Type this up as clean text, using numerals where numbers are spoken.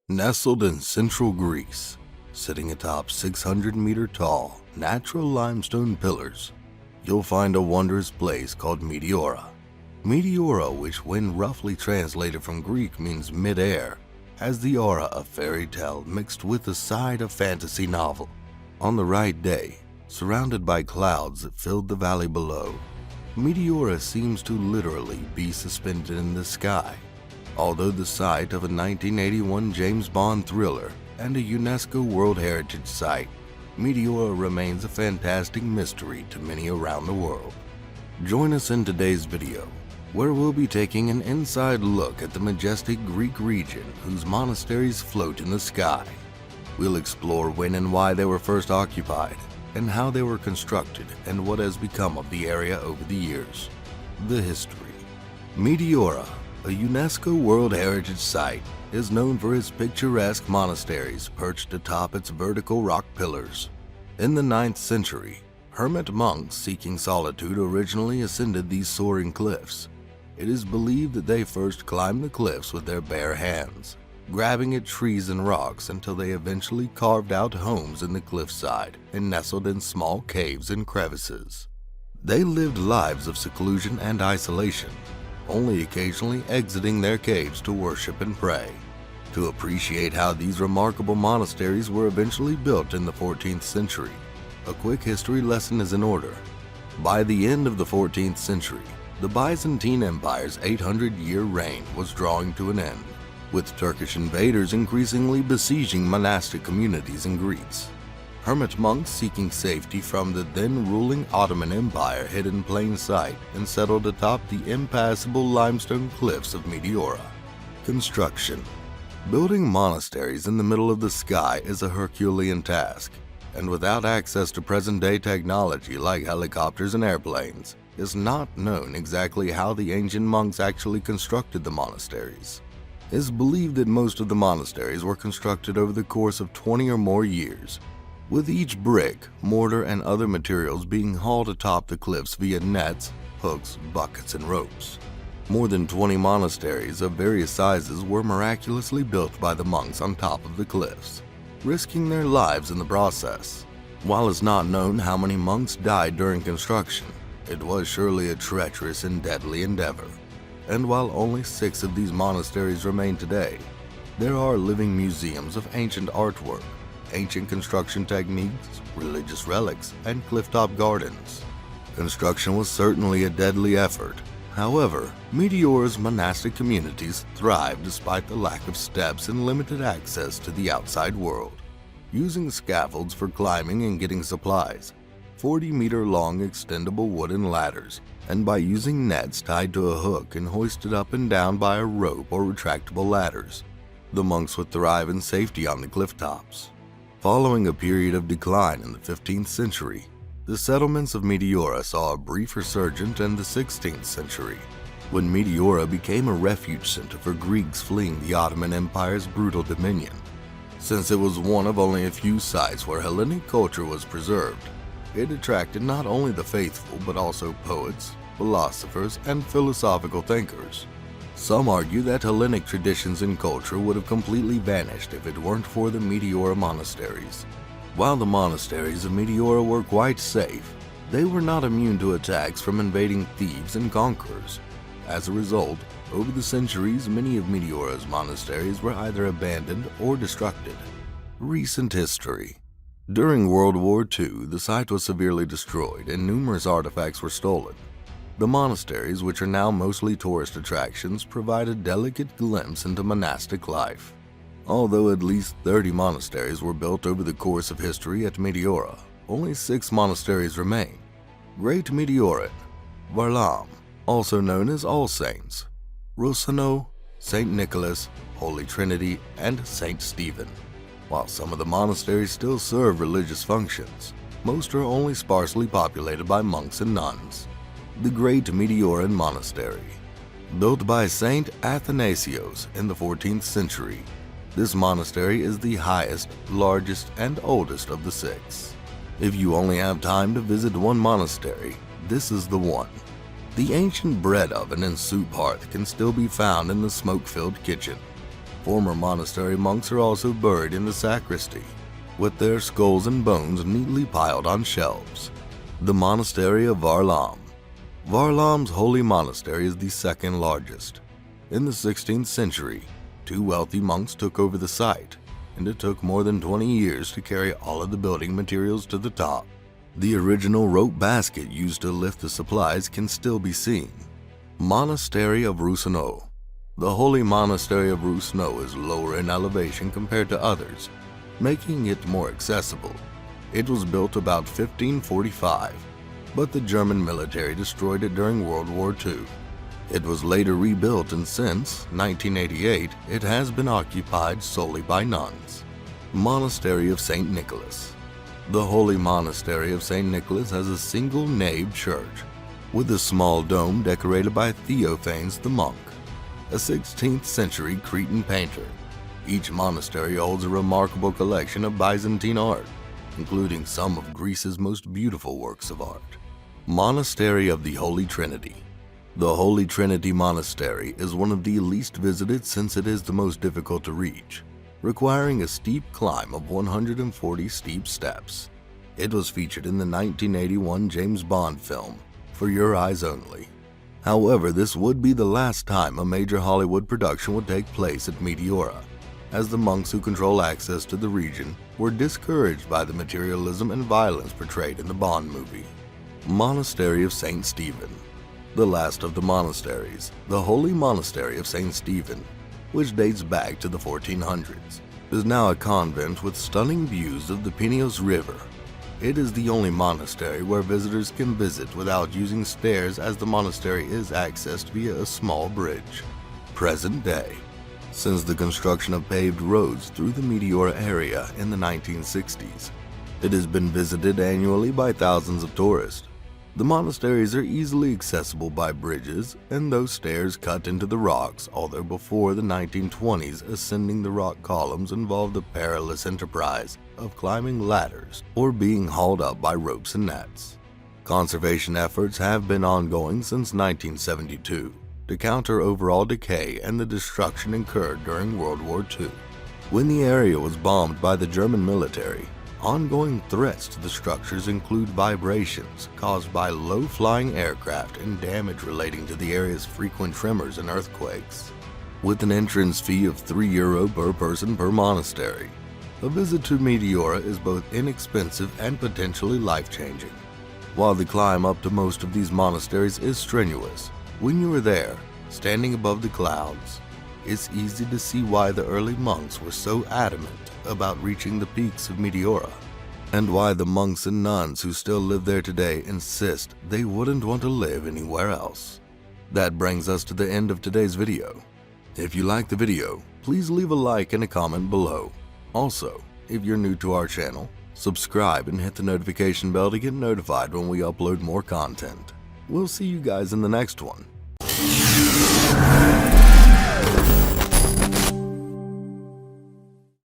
Nestled in central Greece, sitting atop 600-meter-tall natural limestone pillars, you'll find a wondrous place called Meteora. Meteora, which when roughly translated from Greek means mid-air, has the aura of fairy tale mixed with the side of fantasy novel. On the right day, surrounded by clouds that filled the valley below, Meteora seems to literally be suspended in the sky. Although the site of a 1981 James Bond thriller and a UNESCO World Heritage Site, Meteora remains a fantastic mystery to many around the world. Join us in today's video, where we'll be taking an inside look at the majestic Greek region whose monasteries float in the sky. We'll explore when and why they were first occupied, and how they were constructed and what has become of the area over the years. The history. Meteora, a UNESCO World Heritage Site, is known for its picturesque monasteries perched atop its vertical rock pillars. In the 9th century, hermit monks seeking solitude originally ascended these soaring cliffs. It is believed that they first climbed the cliffs with their bare hands, grabbing at trees and rocks until they eventually carved out homes in the cliffside and nestled in small caves and crevices. They lived lives of seclusion and isolation, only occasionally exiting their caves to worship and pray. To appreciate how these remarkable monasteries were eventually built in the 14th century, a quick history lesson is in order. By the end of the 14th century, the Byzantine Empire's 800-year reign was drawing to an end, with Turkish invaders increasingly besieging monastic communities in Greece. Hermit monks seeking safety from the then-ruling Ottoman Empire hid in plain sight and settled atop the impassable limestone cliffs of Meteora. Construction. Building monasteries in the middle of the sky is a Herculean task, and without access to present-day technology like helicopters and airplanes, it's not known exactly how the ancient monks actually constructed the monasteries. It's believed that most of the monasteries were constructed over the course of 20 or more years, with each brick, mortar, and other materials being hauled atop the cliffs via nets, hooks, buckets, and ropes. More than 20 monasteries of various sizes were miraculously built by the monks on top of the cliffs, risking their lives in the process. While it's not known how many monks died during construction, it was surely a treacherous and deadly endeavor. And while only 6 of these monasteries remain today, there are living museums of ancient artwork, ancient construction techniques, religious relics, and clifftop gardens. Construction was certainly a deadly effort. However, Meteora's monastic communities thrived despite the lack of steps and limited access to the outside world. Using scaffolds for climbing and getting supplies, 40-meter-long extendable wooden ladders, and by using nets tied to a hook and hoisted up and down by a rope or retractable ladders, the monks would thrive in safety on the cliff tops. Following a period of decline in the 15th century, the settlements of Meteora saw a brief resurgence in the 16th century, when Meteora became a refuge center for Greeks fleeing the Ottoman Empire's brutal dominion. Since it was one of only a few sites where Hellenic culture was preserved, it attracted not only the faithful but also poets, philosophers, and philosophical thinkers. Some argue that Hellenic traditions and culture would have completely vanished if it weren't for the Meteora monasteries. While the monasteries of Meteora were quite safe, they were not immune to attacks from invading thieves and conquerors. As a result, over the centuries, many of Meteora's monasteries were either abandoned or destructed. Recent history. During World War II, the site was severely destroyed and numerous artifacts were stolen. The monasteries, which are now mostly tourist attractions, provide a delicate glimpse into monastic life. Although at least 30 monasteries were built over the course of history at Meteora, only 6 monasteries remain. Great Meteorin, Varlam, also known as All Saints, Rosano, St. Nicholas, Holy Trinity, and St. Stephen. While some of the monasteries still serve religious functions, most are only sparsely populated by monks and nuns. The Great Meteoran Monastery. Built by Saint Athanasios in the 14th century, this monastery is the highest, largest, and oldest of the 6. If you only have time to visit one monastery, this is the one. The ancient bread oven and soup hearth can still be found in the smoke-filled kitchen. Former monastery monks are also buried in the sacristy, with their skulls and bones neatly piled on shelves. The Monastery of Varlam. Varlam's holy monastery is the second largest. In the 16th century, two wealthy monks took over the site, and it took more than 20 years to carry all of the building materials to the top. The original rope basket used to lift the supplies can still be seen. Monastery of Rousseau. The Holy Monastery of Rousseau is lower in elevation compared to others, making it more accessible. It was built about 1545, but the German military destroyed it during World War II. It was later rebuilt, and since 1988, it has been occupied solely by nuns. Monastery of St. Nicholas. The Holy Monastery of St. Nicholas has a single nave church, with a small dome decorated by Theophanes the monk, a 16th century Cretan painter. Each monastery holds a remarkable collection of Byzantine art, including some of Greece's most beautiful works of art. Monastery of the Holy Trinity. The Holy Trinity Monastery is one of the least visited since it is the most difficult to reach, requiring a steep climb of 140 steep steps. It was featured in the 1981 James Bond film, For Your Eyes Only. However, this would be the last time a major Hollywood production would take place at Meteora, as the monks who control access to the region were discouraged by the materialism and violence portrayed in the Bond movie. Monastery of St. Stephen. The last of the monasteries, the Holy Monastery of St. Stephen, which dates back to the 1400s, is now a convent with stunning views of the Pineos River. It is the only monastery where visitors can visit without using stairs, as the monastery is accessed via a small bridge. Present day. Since the construction of paved roads through the Meteora area in the 1960s, it has been visited annually by thousands of tourists. The monasteries are easily accessible by bridges and those stairs cut into the rocks, although before the 1920s ascending the rock columns involved the perilous enterprise of climbing ladders or being hauled up by ropes and nets. Conservation efforts have been ongoing since 1972 to counter overall decay and the destruction incurred during World War II. When the area was bombed by the German military, ongoing threats to the structures include vibrations caused by low-flying aircraft and damage relating to the area's frequent tremors and earthquakes. With an entrance fee of €3 per person per monastery, a visit to Meteora is both inexpensive and potentially life-changing. While the climb up to most of these monasteries is strenuous, when you are there, standing above the clouds, it's easy to see why the early monks were so adamant about reaching the peaks of Meteora, and why the monks and nuns who still live there today insist they wouldn't want to live anywhere else. That brings us to the end of today's video. If you liked the video, please leave a like and a comment below. Also, if you're new to our channel, subscribe and hit the notification bell to get notified when we upload more content. We'll see you guys in the next one.